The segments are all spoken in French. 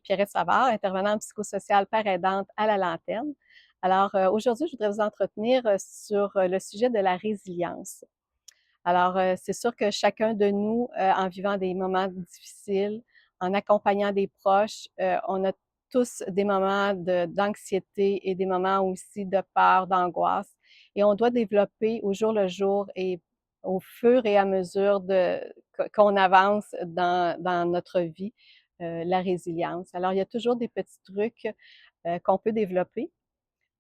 Pierrette Savard, intervenante psychosociale par aidante à la Lanterne. Alors, aujourd'hui, je voudrais vous entretenir sur le sujet de la résilience. Alors, c'est sûr que chacun de nous, en vivant des moments difficiles, en accompagnant des proches, on a tous des moments d'anxiété et des moments aussi de peur, d'angoisse. Et on doit développer au jour le jour et au fur et à mesure qu'on avance dans notre vie, la résilience. Alors, il y a toujours des petits trucs qu'on peut développer.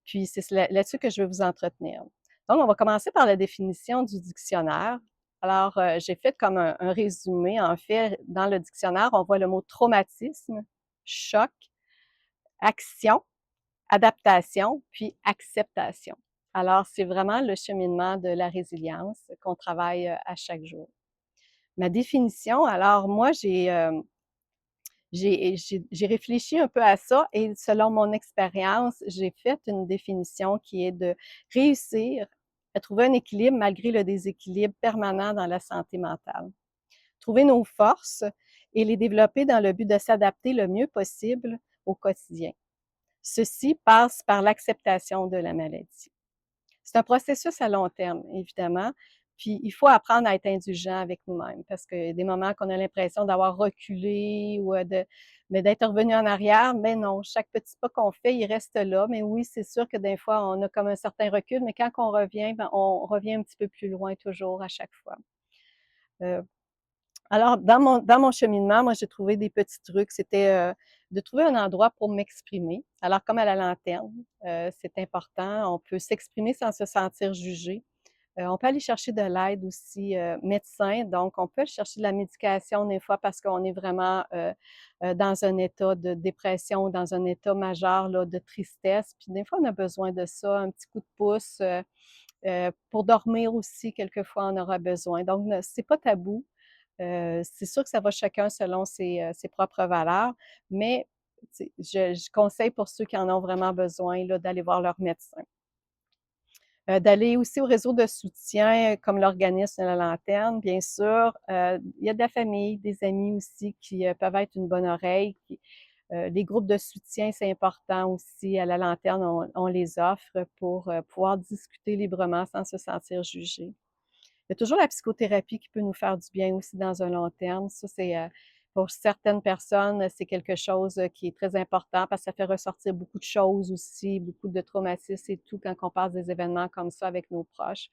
Puis c'est là-dessus que je vais vous entretenir. Donc, on va commencer par la définition du dictionnaire. Alors, j'ai fait comme un résumé. En fait, dans le dictionnaire, on voit le mot traumatisme, choc, action, adaptation, puis acceptation. Alors, c'est vraiment le cheminement de la résilience qu'on travaille à chaque jour. Ma définition, alors moi, j'ai réfléchi un peu à ça et selon mon expérience, j'ai fait une définition qui est de réussir à trouver un équilibre malgré le déséquilibre permanent dans la santé mentale. Trouver nos forces et les développer dans le but de s'adapter le mieux possible au quotidien. Ceci passe par l'acceptation de la maladie. C'est un processus à long terme, évidemment. Puis, il faut apprendre à être indulgent avec nous-mêmes parce qu'il y a des moments qu'on a l'impression d'avoir reculé ou mais d'être revenu en arrière. Mais non, chaque petit pas qu'on fait, il reste là. Mais oui, c'est sûr que des fois, on a comme un certain recul, mais quand on revient, ben, on revient un petit peu plus loin toujours à chaque fois. Euh, alors, dans mon cheminement, moi, j'ai trouvé des petits trucs. C'était de trouver un endroit pour m'exprimer. Alors, comme à la lanterne, c'est important. On peut s'exprimer sans se sentir jugé. On peut aller chercher de l'aide aussi médecin, donc on peut aller chercher de la médication des fois parce qu'on est vraiment dans un état de dépression, dans un état majeur là, de tristesse. Puis des fois, on a besoin de ça, un petit coup de pouce. Pour dormir aussi, quelquefois, on aura besoin. Donc, c'est pas tabou. C'est sûr que ça va chacun selon ses propres valeurs, mais je conseille pour ceux qui en ont vraiment besoin là, d'aller voir leur médecin. D'aller aussi au réseau de soutien comme l'organisme de la Lanterne, bien sûr. Il y a de la famille, des amis aussi qui peuvent être une bonne oreille. Les groupes de soutien, c'est important aussi. À la Lanterne, on les offre pour pouvoir discuter librement sans se sentir jugé. Il y a toujours la psychothérapie qui peut nous faire du bien aussi dans un long terme. Ça, c'est pour certaines personnes, c'est quelque chose qui est très important parce que ça fait ressortir beaucoup de choses aussi, beaucoup de traumatismes et tout quand on passe des événements comme ça avec nos proches.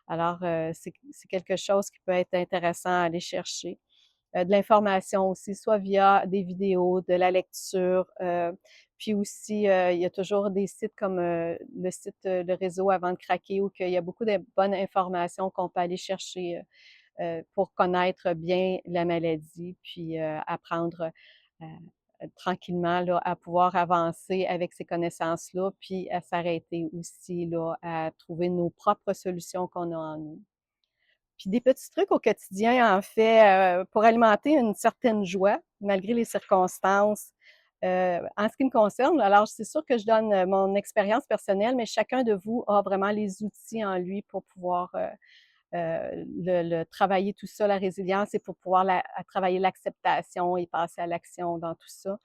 Alors, c'est quelque chose qui peut être intéressant à aller chercher. De l'information aussi, soit via des vidéos, de la lecture. Puis aussi, il y a toujours des sites comme le site, le réseau Avant de craquer, où il y a beaucoup de bonnes informations qu'on peut aller chercher pour connaître bien la maladie, puis apprendre tranquillement là, à pouvoir avancer avec ces connaissances-là, puis à s'arrêter aussi là, à trouver nos propres solutions qu'on a en nous. Puis des petits trucs au quotidien, en fait, pour alimenter une certaine joie, malgré les circonstances. En ce qui me concerne, alors c'est sûr que je donne mon expérience personnelle, mais chacun de vous a vraiment les outils en lui pour pouvoir le travailler tout ça, la résilience, et pour pouvoir travailler l'acceptation et passer à l'action dans tout ça.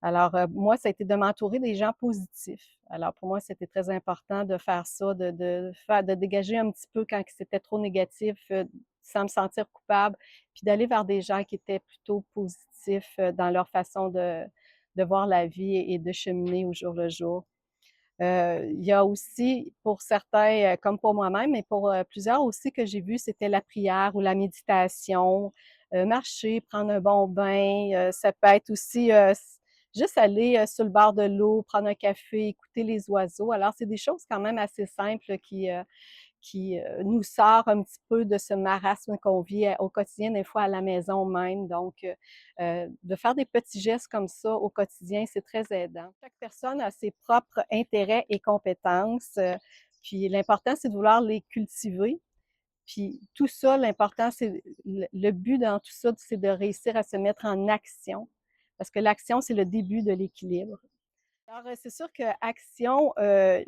Alors, moi, ça a été de m'entourer des gens positifs. Alors, pour moi, c'était très important de faire ça, de dégager un petit peu quand c'était trop négatif, sans me sentir coupable, puis d'aller vers des gens qui étaient plutôt positifs dans leur façon de voir la vie et de cheminer au jour le jour. Il y a aussi, pour certains, comme pour moi-même, mais pour plusieurs aussi que j'ai vu, c'était la prière ou la méditation, marcher, prendre un bon bain. Ça peut être aussi juste aller sur le bord de l'eau, prendre un café, écouter les oiseaux. Alors, c'est des choses quand même assez simples qui nous sort un petit peu de ce marasme qu'on vit au quotidien, des fois à la maison même. Donc, de faire des petits gestes comme ça au quotidien, c'est très aidant. Chaque personne a ses propres intérêts et compétences, puis l'important, c'est de vouloir les cultiver. Puis tout ça, l'important, c'est le but dans tout ça, c'est de réussir à se mettre en action, parce que l'action, c'est le début de l'équilibre. Alors, c'est sûr que action,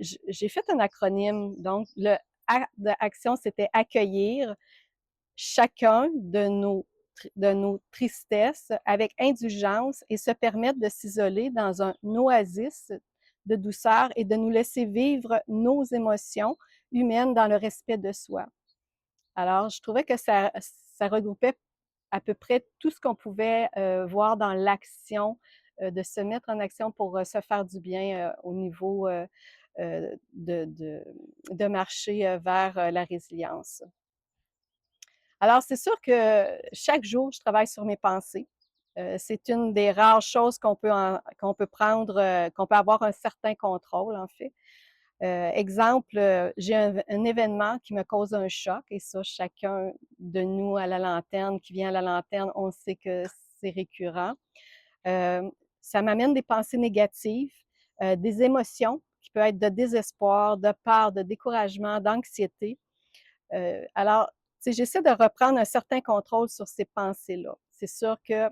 j'ai fait un acronyme. Donc, le A de action, c'était accueillir chacun de nos de nos tristesses avec indulgence et se permettre de s'isoler dans un oasis de douceur et de nous laisser vivre nos émotions humaines dans le respect de soi. Alors, je trouvais que ça regroupait à peu près tout ce qu'on pouvait voir dans l'action, de se mettre en action pour se faire du bien au niveau de marcher vers la résilience. Alors, c'est sûr que chaque jour, je travaille sur mes pensées. C'est une des rares choses qu'on peut prendre, qu'on peut avoir un certain contrôle, en fait. Exemple, j'ai un événement qui me cause un choc et ça, chacun de nous à la lanterne, qui vient à la lanterne, on sait que c'est récurrent. Euh, Ça m'amène des pensées négatives, des émotions qui peuvent être de désespoir, de peur, de découragement, d'anxiété. Alors, tu sais, j'essaie de reprendre un certain contrôle sur ces pensées-là. C'est sûr que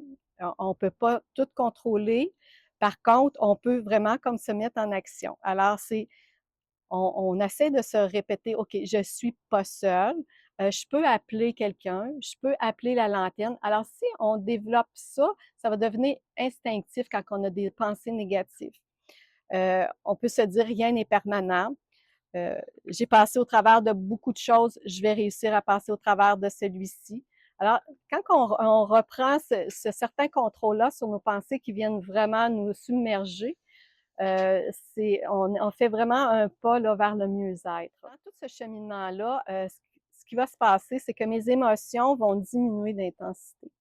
on peut pas tout contrôler. Par contre, on peut vraiment comme se mettre en action. Alors, on essaie de se répéter, OK, je suis pas seule, je peux appeler quelqu'un, je peux appeler la lanterne. Alors, si on développe ça, ça va devenir instinctif quand on a des pensées négatives. On peut se dire rien n'est permanent. J'ai passé au travers de beaucoup de choses, je vais réussir à passer au travers de celui-ci. Alors, quand on reprend ce certain contrôle-là sur nos pensées qui viennent vraiment nous submerger, on fait vraiment un pas là, vers le mieux-être. Dans tout ce cheminement-là, ce qui va se passer, c'est que mes émotions vont diminuer d'intensité.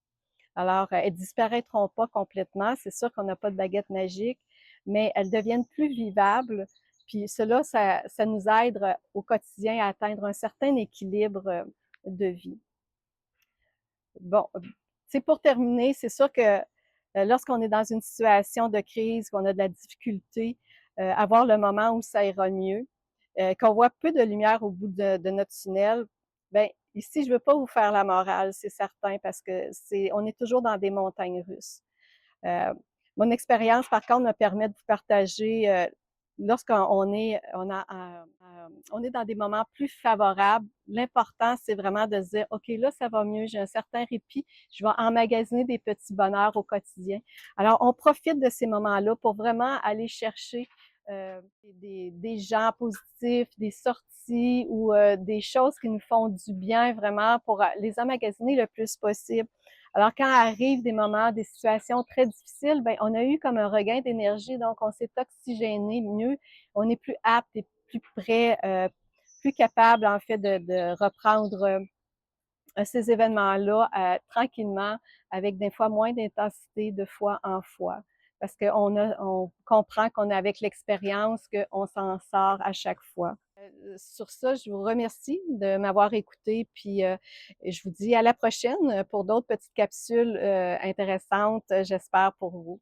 Alors, elles disparaîtront pas complètement. C'est sûr qu'on n'a pas de baguette magique, mais elles deviennent plus vivables. Puis cela, ça nous aide au quotidien à atteindre un certain équilibre de vie. Bon, c'est pour terminer, c'est sûr que lorsqu'on est dans une situation de crise, qu'on a de la difficulté, avoir le moment où ça ira mieux, qu'on voit peu de lumière au bout de notre tunnel, ben ici, je ne veux pas vous faire la morale, c'est certain, parce que on est toujours dans des montagnes russes. Euh, Mon expérience, par contre, me permet de vous partager lorsqu'on est, on est dans des moments plus favorables. L'important, c'est vraiment de se dire, OK, là, ça va mieux, j'ai un certain répit, je vais emmagasiner des petits bonheurs au quotidien. Alors, on profite de ces moments-là pour vraiment aller chercher des gens positifs, des sorties ou des choses qui nous font du bien vraiment pour les emmagasiner le plus possible. Alors, quand arrivent des moments, des situations très difficiles, ben, on a eu comme un regain d'énergie, donc on s'est oxygéné mieux, on est plus apte et plus prêt, plus capable en fait de reprendre ces événements-là tranquillement, avec des fois moins d'intensité de fois en fois. Parce on comprend qu'on a avec l'expérience qu'on s'en sort à chaque fois. Sur ça, je vous remercie de m'avoir écouté, puis je vous dis à la prochaine pour d'autres petites capsules intéressantes, j'espère pour vous.